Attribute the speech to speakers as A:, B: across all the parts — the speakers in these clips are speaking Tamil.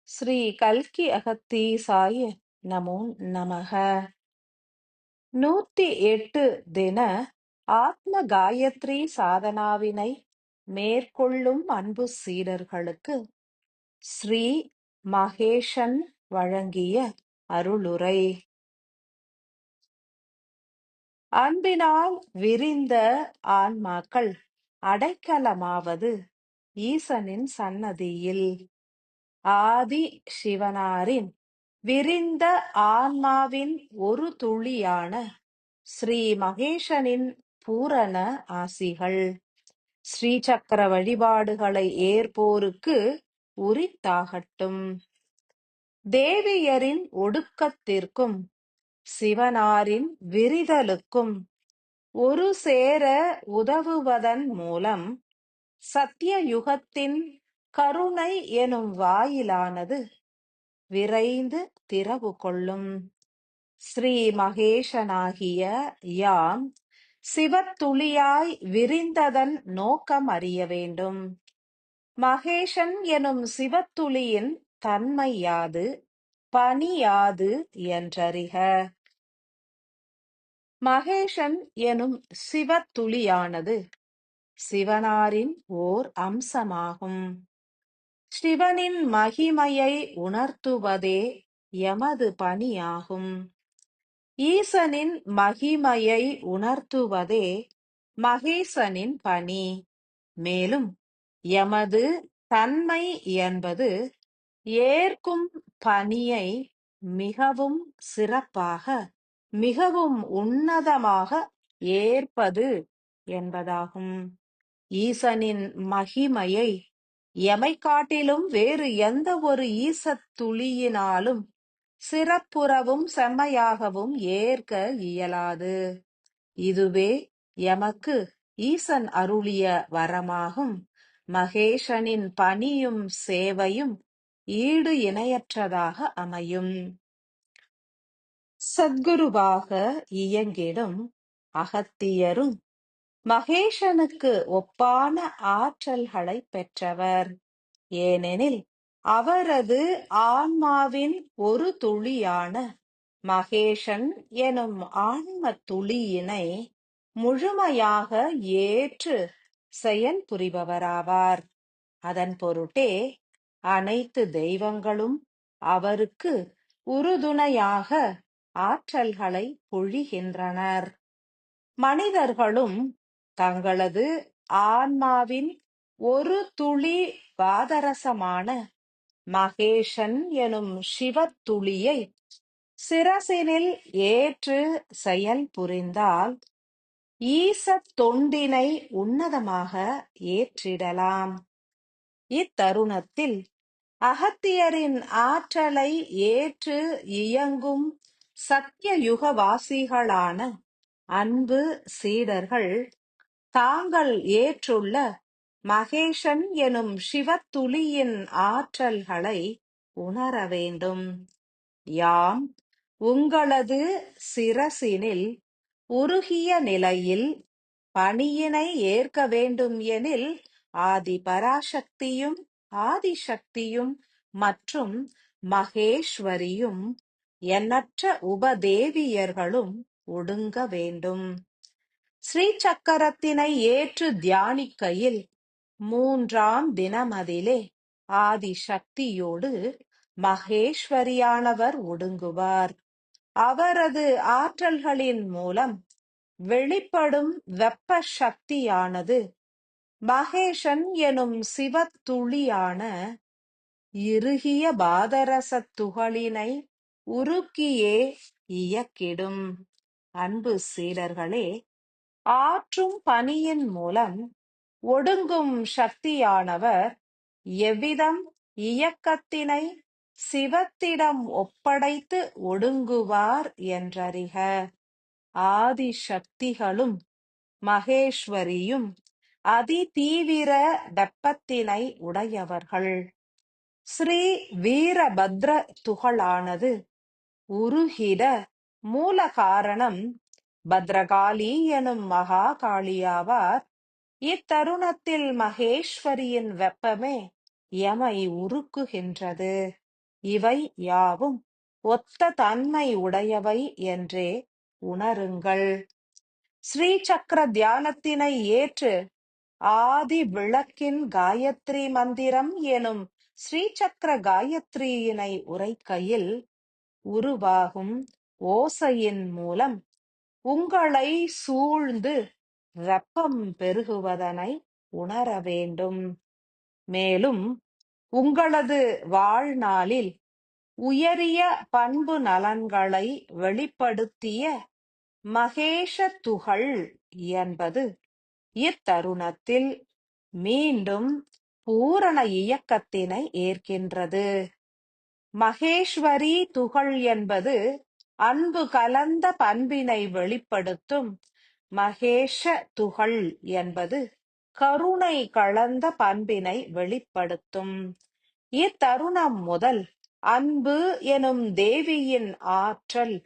A: ஸ்ரீ கல்கி அகத்தீசாய நமோ நமக. 108 தின ஆத்ம காயத்ரி சாதனாவினை மேற்கொள்ளும் அன்பு சீடர்களுக்கு ஸ்ரீ மகேஷன் வழங்கிய அருளுரை. அன்பினால் விரிந்த ஆன்மாக்கள் அடைக்கலமாவது ஈசனின் சன்னதியில். ஆதி சிவனாரின் விரிந்த ஆன்மாவின் ஒரு துளியான ஸ்ரீ மகேஷனின் பூரண ஆசிகள் ஸ்ரீசக்கர வழிபாடுகளை ஏற்போருக்கு உரித்தாகட்டும். தேவியரின் ஒடுக்கத்திற்கும் சிவனாரின் விரிதலுக்கும் ஒரு சேர உதவுவதன் மூலம் சத்தியயுகத்தின் கருணை எனும் வாயிலானது விரைந்து திறவு கொள்ளும். ஸ்ரீ மகேஷனாகிய யாம் சிவத்துளியாய் விரிந்ததன் நோக்கம் அறிய வேண்டும். மகேஷன் எனும் சிவத்துளியின் தன்மை யாது, பணி யாது என்றறிக. மகேஷன் எனும் சிவத்துளியானது சிவனாரின் ஓர் அம்சமாகும். சிவனின் மகிமையை உணர்த்துவதே எமது பணியாகும். ஈசனின் மகிமையை உணர்த்துவதே மகேசனின் பணி. மேலும் எமது தன்மை என்பது ஏற்கும் பணியை மிகவும் சிறப்பாக, மிகவும் உன்னதமாக ஏற்பது என்பதாகும். ஈசனின் மகிமையை எமைக் காட்டிலும் வேறு எந்த ஒரு ஈசத் துளியினாலும் சிறப்புறவும் செம்மையாகவும் ஏற்க இயலாது. இதுவே எமக்கு ஈசன் அருளிய வரமாகும். மகேஷனின் பணியும் சேவையும் ஈடு இணையற்றதாக அமையும். சத்குருவாக இயங்கிடும் அகத்தியரும் மகேஷனுக்கு ஒப்பான ஆற்றல்களை பெற்றவர். ஏனெனில் அவரது ஆன்மாவின் ஒரு துளியான மகேஷன் எனும் ஆன்ம துளியினை முழுமையாக ஏற்று செயல் புரிபவராவார். அதன் பொருட்டே அனைத்து தெய்வங்களும் அவருக்கு உறுதுணையாக ஆற்றல்களை பொழிகின்றனர். மனிதர்களும் தங்களது ஆன்மாவின் ஒரு துளி பாதரசமான மகேஷன் எனும் சிவத்துளியை சிரசினில் ஏற்று செயல் புரிந்தால் ஈசத் தொண்டினை உன்னதமாக ஏற்றிடலாம். இத்தருணத்தில் அகத்தியரின் ஆற்றலை ஏற்று இயங்கும் சத்தியயுகவாசிகளான அன்பு சீடர்கள் தாங்கள் ஏற்றுள்ள மகேஷன் எனும் சிவத்துளியின் ஆற்றல்களை உணர வேண்டும். யாம் உங்களது சிரசினில் உருகிய நிலையில் பணியினை ஏற்க வேண்டும் எனில் ஆதி பராசக்தியும் ஆதிசக்தியும் மற்றும் மகேஸ்வரியும் எண்ணற்ற உபதேவியர்களும் ஒடுங்க வேண்டும். ஸ்ரீசக்கரத்தினை ஏற்று தியானிக்கையில் 3ஆம் தினமதிலே ஆதிசக்தியோடு மகேஸ்வரியானவர் ஒடுங்குவார். அவரது ஆற்றல்களின் மூலம் வெளிப்படும் வெப்ப சக்தியானது மகேஷன் எனும் சிவத்துளியான இறுகிய பாதரசத் துகளினை உருக்கியே இயக்கிடும். அன்பு சீடர்களே, ஆற்றும் பணியின் மூலம் ஒடுங்கும் சக்தியானவர் எவ்விதம் இயக்கத்தினை சிவத்திடம் ஒப்படைத்து ஒடுங்குவார் என்றறிக. ஆதிசக்திகளும் மகேஸ்வரியும் அதி தீவிர வெப்பத்தினை உடையவர்கள். ஸ்ரீ வீரபத்ர துகளானது உருகிட மூல காரணம் பத்ரகாளி எனும் மகா காளியாவார். இத்தருணத்தில் மகேஸ்வரியின் வெப்பமே எமை உருக்குகின்றது. இவை யாவும் ஒத்த தன்மை உடையவை என்றே உணருங்கள். ஸ்ரீ சக்கர தியானத்தினை ஏற்று ஆதி விளக்கின் காயத்ரி மந்திரம் எனும் ஸ்ரீ சக்கர காயத்ரியினை உரைக்கையில் உருவாகும் ஓசையின் மூலம் உங்களை சூழ்ந்து வெப்பம் பெருகுவதனை உணர வேண்டும். மேலும் உங்களது வாழ்நாளில் உயரிய பண்பு நலன்களை வெளிப்படுத்திய மகேஷ துகள் என்பது இத்தருணத்தில் மீண்டும் பூரண இயக்கத்தினை ஏற்கின்றது. மகேஸ்வரி துகள் என்பது அன்பு கலந்த பண்பினை வெளிப்படுத்தும். மகேஷ துகள் என்பது கருணை கலந்த பண்பினை வெளிப்படுத்தும். இத்தருணம் முதல் அன்பு எனும் தேவியின் ஆற்றல்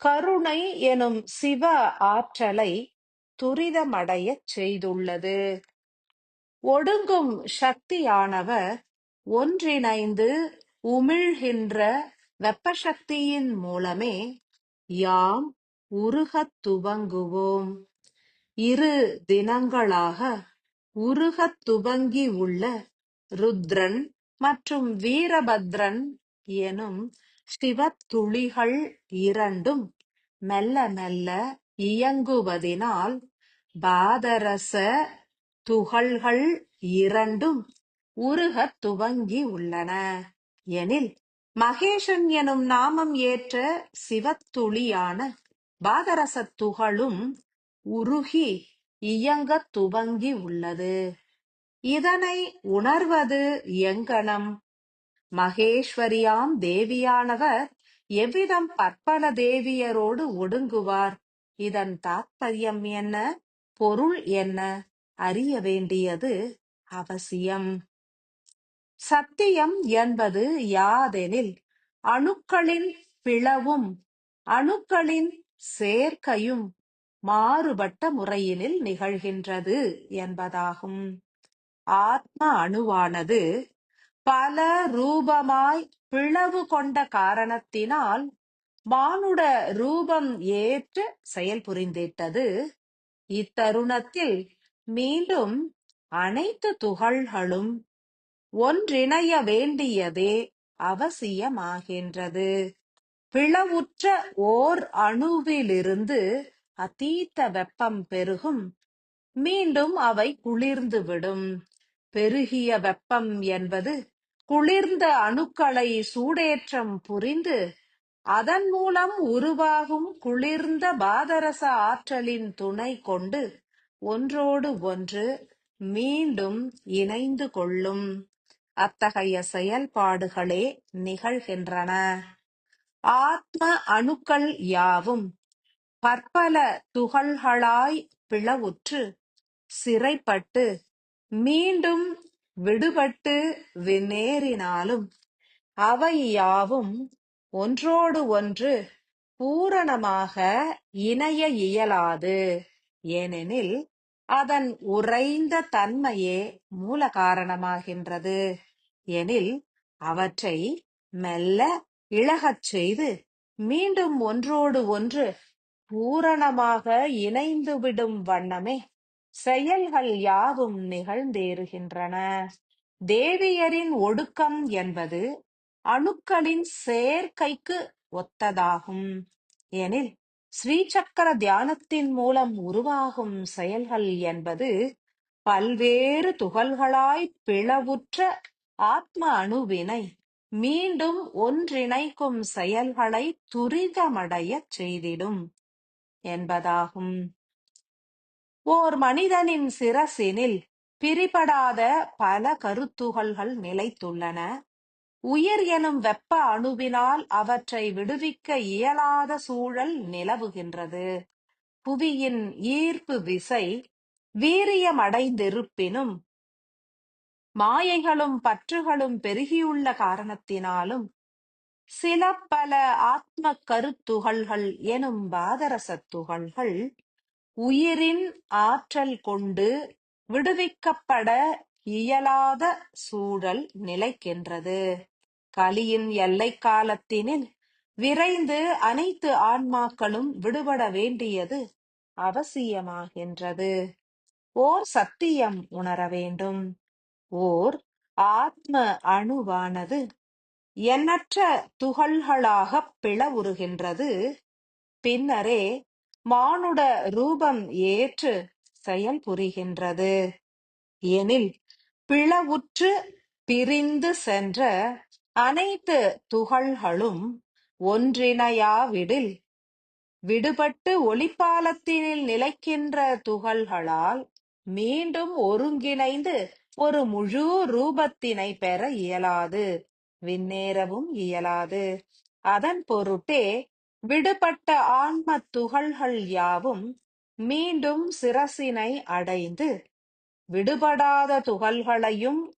A: கருணை எனும் சிவ ஆற்றலை துரிதமடைய செய்துள்ளது. ஒடுங்கும் சக்தியானவர் ஒன்றிணைந்து உமிழ்கின்ற வெப்பசக்தியின் மூலமே யாம் உருகத் துவங்குவோம். 2 தினங்களாக உருகத் துவங்கி உள்ள ருத்ரன் மற்றும் வீரபத்ரன் எனும் சிவத்துளிகள் இரண்டும் மெல்ல மெல்ல இயங்குவதினால் பாதரச துகள்கள் இரண்டும் உருகத் துவங்கி உள்ளன எனில், மகேஷன் எனும் நாமம் ஏற்ற சிவத்துளியான பாதரச துகளும் உருகி இயங்கத் துவங்கி உள்ளது. இதனை உணர்வது எங்கனம்? மகேஸ்வரியாம் தேவியானவர் எவ்விதம் பற்பல தேவியரோடு ஒடுங்குவார்? இதன் தாத்பரியம் என்ன? பொருள் என்ன? அறிய வேண்டியது அவசியம். சத்தியம் என்பது யாதெனில், அணுக்களின் பிளவும் அணுக்களின் சேர்க்கையும் மாறுபட்ட முறையினில் நிகழ்கின்றது என்பதாகும். ஆத்ம அணுவானது பல ரூபமாய் பிளவு கொண்ட காரணத்தினால் மானுட ரூபம் ஏற்று செயல் புரிந்திட்டது. இத்தருணத்தில் மீண்டும் அனைத்து துகள்களும் ஒன்றிணைய வேண்டியதே அவசியமாகின்றது. பிளவுற்ற ஓர் அணுவிலிருந்து அதீத வெப்பம் பெருகும். மீண்டும் அவை குளிர்ந்துவிடும். பெருகிய வெப்பம் என்பது குளிர்ந்த அணுக்களை சூடேற்றம் புரிந்து அதன் மூலம் உருவாகும் குளிர்ந்த பாதரச ஆற்றலின் துணை கொண்டு ஒன்றோடு ஒன்று மீண்டும் இணைந்து கொள்ளும். அத்தகைய செயல்பாடுகளே நிகழ்கின்றன. ஆத்ம அணுக்கள் யாவும் பற்பல துகள்களாய் பிளவுற்று சிறைப்பட்டு மீண்டும் விடுபட்டு விண்ணேறினாலும் அவை யாவும் ஒன்றோடு ஒன்று பூரணமாக இணைய இயலாது. ஏனெனில் அதன் உறைந்த தன்மையே மூல காரணமாகின்றது. எனில் அவற்றை மெல்ல இளகச் செய்து மீண்டும் ஒன்றோடு ஒன்று பூரணமாக இணைந்துவிடும் வண்ணமே செயல்கள் யாவும் நிகழ்ந்தேறுகின்றன. தேவியரின் ஒடுக்கம் என்பது அணுக்களின் சேர்க்கைக்கு ஒத்ததாகும். எனில் ஸ்ரீசக்கர தியானத்தின் மூலம் உருவாகும் செயல்கள் என்பது பல்வேறு துகள்களாய் பிளவுற்ற ஆத்ம அணுவினை மீண்டும் ஒன்றிணைக்கும் செயல்களை துரிதமடைய செய்திடும் என்பதாகும். ஓர் மனிதனின் சிரசினில் பிரிபடாத பல கருத்துகள்கள் நிலைத்துள்ளன. உயிர் எனும் வெப்ப அணுவினால் அவற்றை விடுவிக்க இயலாத சூழல் நிலவுகின்றது. புவியின் ஈர்ப்பு விசை வீரியமடைந்திருப்பினும் மாயைகளும் பற்றுகளும் பெருகியுள்ள காரணத்தினாலும் சில பல ஆத்ம கருத்துகள்கள் எனும் பாதரச துகள்கள் உயிரின் ஆற்றல் கொண்டு விடுவிக்கப்பட இயலாத சூழல் நிலைக்கின்றது. கலியின் எல்லை காலத்தினில் விரைந்து அனைத்து ஆன்மாக்களும் விடுபட வேண்டியது அவசியமாகின்றது. ஓர் சத்தியம் உணர வேண்டும். ஓர் ஆத்ம அணுவானது எண்ணற்ற துகள்களாகப் பிளவுறுகின்றது. பின்னரே மானுட ரூபம் ஏற்று செயல் புரிகின்றது. எனில் பிளவுற்று பிரிந்து சென்ற அனைத்து துகள்களும் ஒன்றிணையாவிடில் விடுபட்டு ஒளிப்பாலத்தினில் நிலைக்கின்ற துகள்களால் மீண்டும் ஒருங்கிணைந்து ஒரு முழு ரூபத்தினை பெற இயலாது, விண்ணேறவும் இயலாது. அதன் பொருட்டே விடுபட்ட ஆன்ம துகள்கள் யாவும் மீண்டும் சிரசினை அடைந்து, விடுபடாத துகள்களையும்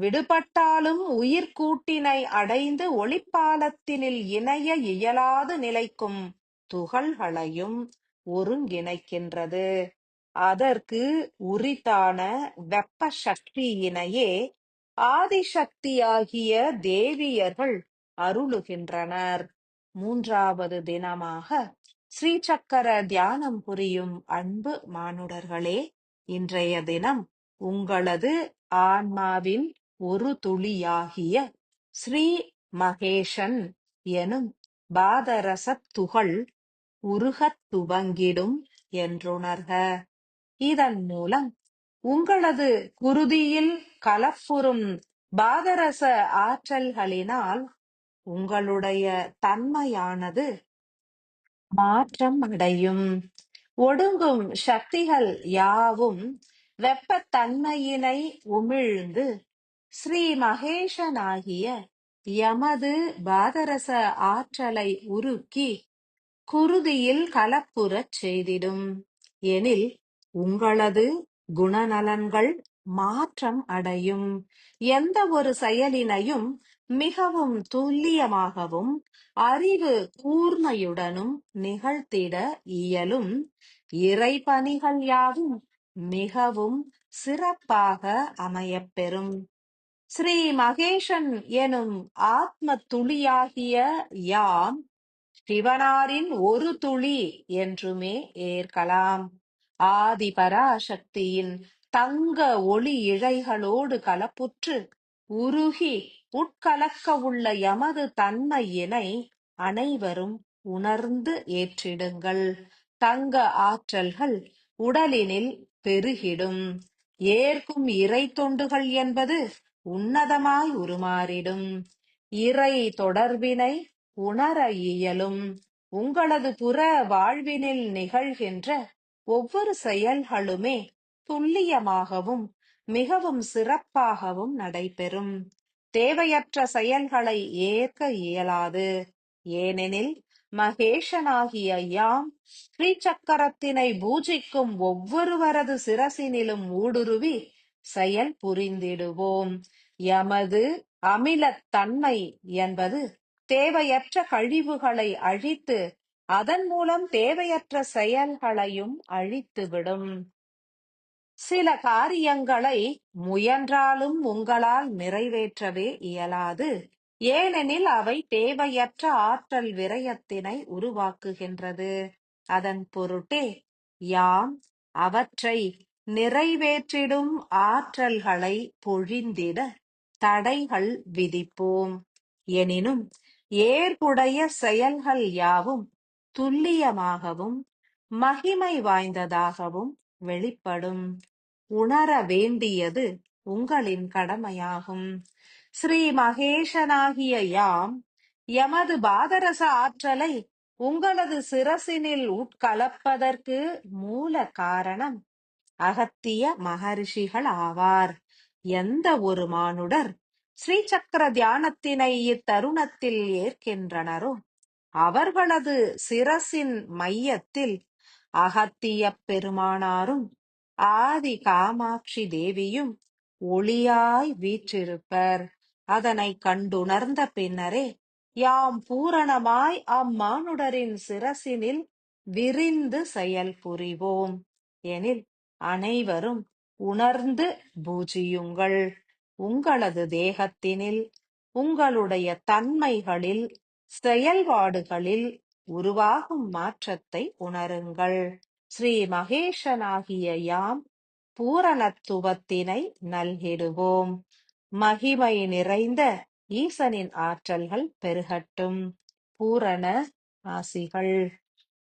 A: விடுபட்டாலும் உயிர்க்கூட்டினை அடைந்து ஒளிப்பாலத்தினில் இணைய இயலாது நிலைக்கும் துகள்களையும் ஒருங்கிணைக்கின்றது. அதற்கு உரித்தான வெப்ப சக்தியினையே ஆதிசக்தியாகிய தேவியர்கள் அருளுகின்றனர். மூன்றாவது தினமாக ஸ்ரீசக்கர தியானம் புரியும் அன்பு மானுடர்களே, இன்றைய தினம் உங்களது ஆன்மாவின் ஒரு துளியாகிய ஸ்ரீ மகேஷன் எனும் பாதரசத் துகள் உருகத் துவங்கிடும் என்றுணர்க. இதன் மூலம் உங்களது குருதியில் கலப்புறும் பாதரச ஆற்றல்களினால் உங்களுடைய தன்மையானது மாற்றம் அடையும். ஒடுங்கும் சக்திகள் யாவும் வெப்பத்தன்மையினை உமிழ்ந்து ஸ்ரீ மகேஷனாகிய எமது பாதரச ஆற்றலை உருக்கி குருதியில் கலப்புறச் செய்திடும். எனில் உங்களது குணநலன்கள் மாற்றம் அடையும். எந்த ஒரு செயலினையும் மிகவும் துல்லியமாகவும் அறிவு கூர்மையுடனும் நிகழ்த்திட இயலும். இறைபணிகள் யாவும் மிகவும் சிறப்பாக அமையப்பெறும். ஸ்ரீ மகேஷன் எனும் ஆத்ம துளியாகிய யாம் சிவனாரின் ஒரு துளி என்றுமே ஏற்கலாம். ஆதி பராசக்தியின் தங்க ஒளி இழைகளோடு கலப்புற்று உருகி உட்கலக்க உள்ள எமது தன்மையினை அனைவரும் உணர்ந்து ஏற்றிடுங்கள். தங்க ஆற்றல்கள் உடலினில் பெருகிடும். ஏற்கும் இறை தொண்டுகள் என்பது உன்னதமாய் உருமாறிடும். இறை தொடர்பினை உணர இயலும். உங்களது புற வாழ்வினில் நிகழ்கின்ற ஒவ்வொரு செயல்களுமே துல்லியமாகவும் மிகவும் சிறப்பாகவும் நடைபெறும். தேவையற்ற செயல்களை ஏற்க இயலாது. ஏனெனில் மகேஷனாகிய யாம் ஸ்ரீசக்கரத்தினை பூஜிக்கும் ஒவ்வொருவரது சிரசினிலும் ஊடுருவி செயல் புரிந்திடுவோம். எமது அமிலத்தன்மை என்பது தேவையற்ற கழிவுகளை அழித்து அதன் மூலம் தேவையற்ற செயல்களையும் அழித்துவிடும். சில காரியங்களை முயன்றாலும் உங்களால் நிறைவேற்றவே இயலாது. ஏனெனில் அவை தேவையற்ற ஆற்றல் விரயத்தினை உருவாக்குகின்றது. அதன் பொருட்டே யாம் அவற்றை நிறைவேற்றிடும் ஆற்றல்களை பொழிந்திட தடைகள் விதிப்போம். எனினும் ஏற்புடைய செயல்கள் யாவும் துல்லியமாகவும் மகிமை வாய்ந்ததாகவும் வெளிப்படும். உணர வேண்டியது உங்களின் கடமையாகும். ஸ்ரீ மகேஷனாகிய யாம் எமது பாதரச ஆற்றலை உங்களது சிரசினில் உட்கலப்பதற்கு மூல காரணம் அகத்திய மகரிஷிகள் ஆவார். எந்த ஒரு மானுடர் ஸ்ரீசக்கர தியானத்தினை இத்தருணத்தில் ஏற்கின்றனரோ அவர்களது சிரசின் மையத்தில் அகத்திய பெருமானாரும் ஆதி காமாட்சி தேவியும் ஒளியாய் வீற்றிருப்பர். அதனை கண்டுணர்ந்த பின்னரே யாம் பூரணமாய் அம்மானுடரின் சிரசினில் விரிந்து செயல் புரிவோம். எனில் அனைவரும் உணர்ந்து பூஜியுங்கள். உங்களது தேகத்தினில் உங்களுடைய தன்மைகளில், செயல்பாடுகளில் உருவாகும் மாற்றத்தை உணருங்கள். ஸ்ரீ மகேஷனாகிய யாம் பூரணத்துவத்தினை நல்கிடுவோம். மகிமை நிறைந்த ஈசனின் ஆற்றல்கள் பெருகட்டும். பூரண ஆசிகள்.